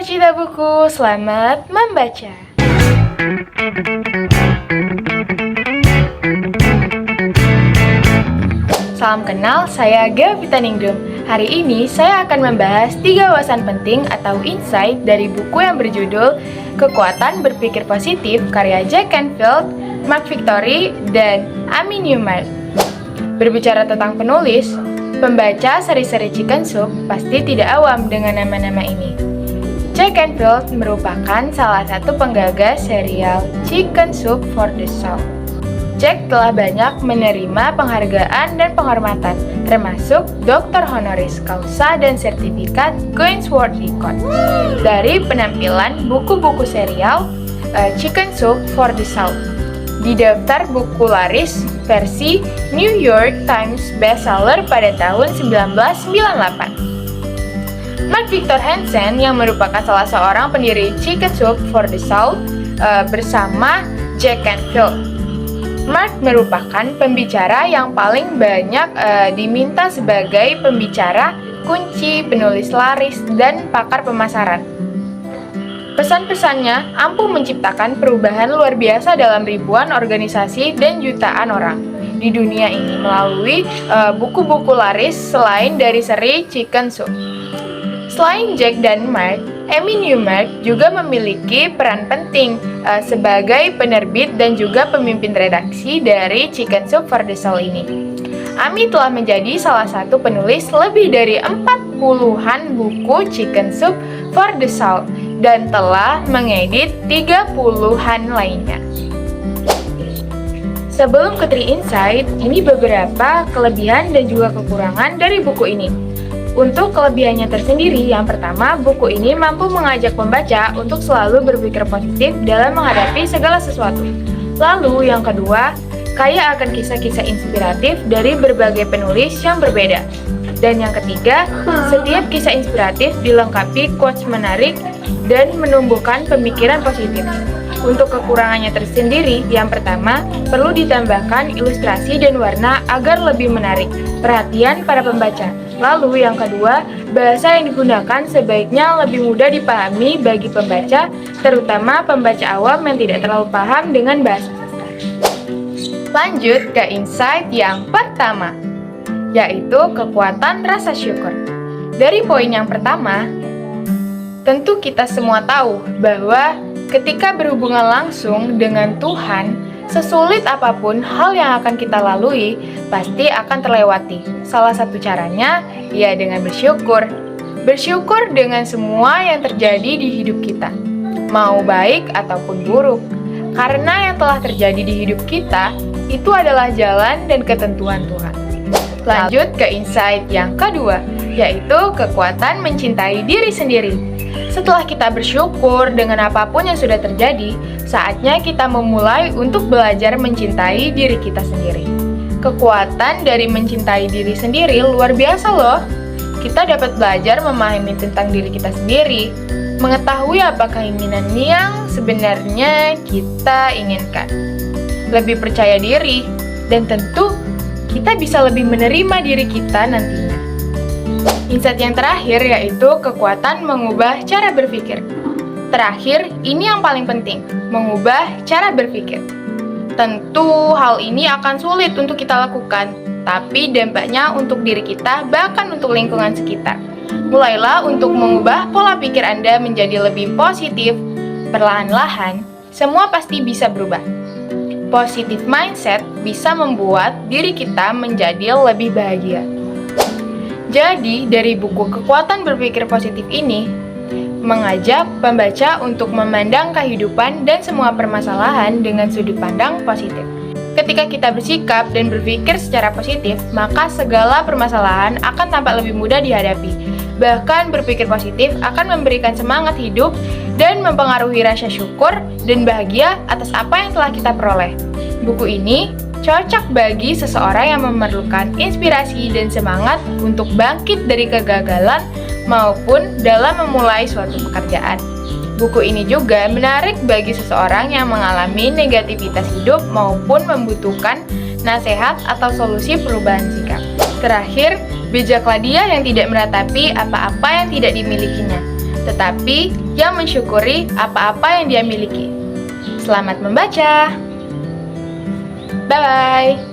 pecinta buku, selamat membaca. Salam kenal, saya Gavita Ningrum. Hari ini saya akan membahas 3 wawasan penting atau insight dari buku yang berjudul Kekuatan Berpikir Positif karya Jack Canfield, Mark Victory, dan Amy Newmark. Berbicara tentang penulis, pembaca seri-seri Chicken Soup pasti tidak awam dengan nama-nama ini. Jack Canfield merupakan salah satu penggagas serial Chicken Soup for the Soul. Jack telah banyak menerima penghargaan dan penghormatan, termasuk Dr. Honoris Causa dan sertifikat Guinness World Record dari penampilan buku-buku serial Chicken Soup for the Soul di daftar buku laris versi New York Times bestseller pada tahun 1998. Mark Victor Hansen yang merupakan salah seorang pendiri Chicken Soup for the Soul bersama Jack Canfield. Mark merupakan pembicara yang paling banyak diminta sebagai pembicara kunci, penulis laris, dan pakar pemasaran. Pesan-pesannya ampuh menciptakan perubahan luar biasa dalam ribuan organisasi dan jutaan orang di dunia ini melalui buku-buku laris selain dari seri Chicken Soup. Selain Jack dan Mark, Amy Newmark juga memiliki peran penting sebagai penerbit dan juga pemimpin redaksi dari Chicken Soup for the Soul ini. Amy telah menjadi salah satu penulis lebih dari 40-an buku Chicken Soup for the Soul dan telah mengedit 30-an lainnya. Sebelum ke 3 Insight, ini beberapa kelebihan dan juga kekurangan dari buku ini. Untuk kelebihannya tersendiri, yang pertama, buku ini mampu mengajak pembaca untuk selalu berpikir positif dalam menghadapi segala sesuatu. Lalu, yang kedua, kaya akan kisah-kisah inspiratif dari berbagai penulis yang berbeda. Dan yang ketiga, setiap kisah inspiratif dilengkapi quotes menarik dan menumbuhkan pemikiran positif. Untuk kekurangannya tersendiri, yang pertama, perlu ditambahkan ilustrasi dan warna agar lebih menarik perhatian para pembaca. Lalu yang kedua, bahasa yang digunakan sebaiknya lebih mudah dipahami bagi pembaca, terutama pembaca awam yang tidak terlalu paham dengan bahasa sastra. Lanjut ke insight yang pertama, yaitu kekuatan rasa syukur. Dari poin yang pertama, tentu kita semua tahu bahwa ketika berhubungan langsung dengan Tuhan, sesulit apapun hal yang akan kita lalui, pasti akan terlewati. Salah satu caranya, ya dengan bersyukur. Bersyukur dengan semua yang terjadi di hidup kita, mau baik ataupun buruk. Karena yang telah terjadi di hidup kita, itu adalah jalan dan ketentuan Tuhan. Lanjut ke insight yang kedua, yaitu kekuatan mencintai diri sendiri. Setelah kita bersyukur dengan apapun yang sudah terjadi, saatnya kita memulai untuk belajar mencintai diri kita sendiri. Kekuatan dari mencintai diri sendiri luar biasa loh. Kita dapat belajar memahami tentang diri kita sendiri, mengetahui apa keinginan yang sebenarnya kita inginkan, lebih percaya diri, dan tentu kita bisa lebih menerima diri kita nantinya. Insight yang terakhir yaitu kekuatan mengubah cara berpikir. Terakhir, ini yang paling penting, mengubah cara berpikir. Tentu hal ini akan sulit untuk kita lakukan, tapi dampaknya untuk diri kita bahkan untuk lingkungan sekitar. Mulailah untuk mengubah pola pikir Anda menjadi lebih positif. Perlahan-lahan, semua pasti bisa berubah. Positive mindset bisa membuat diri kita menjadi lebih bahagia. Jadi, dari buku Kekuatan Berpikir Positif ini, mengajak pembaca untuk memandang kehidupan dan semua permasalahan dengan sudut pandang positif. Ketika kita bersikap dan berpikir secara positif, maka segala permasalahan akan tampak lebih mudah dihadapi. Bahkan berpikir positif akan memberikan semangat hidup dan mempengaruhi rasa syukur dan bahagia atas apa yang telah kita peroleh. Buku ini cocok bagi seseorang yang memerlukan inspirasi dan semangat untuk bangkit dari kegagalan maupun dalam memulai suatu pekerjaan. Buku ini juga menarik bagi seseorang yang mengalami negativitas hidup maupun membutuhkan nasihat atau solusi perubahan sikap. Terakhir, bijaklah dia yang tidak meratapi apa-apa yang tidak dimilikinya. tetapi yang mensyukuri apa-apa yang dia miliki. Selamat membaca. Bye-bye.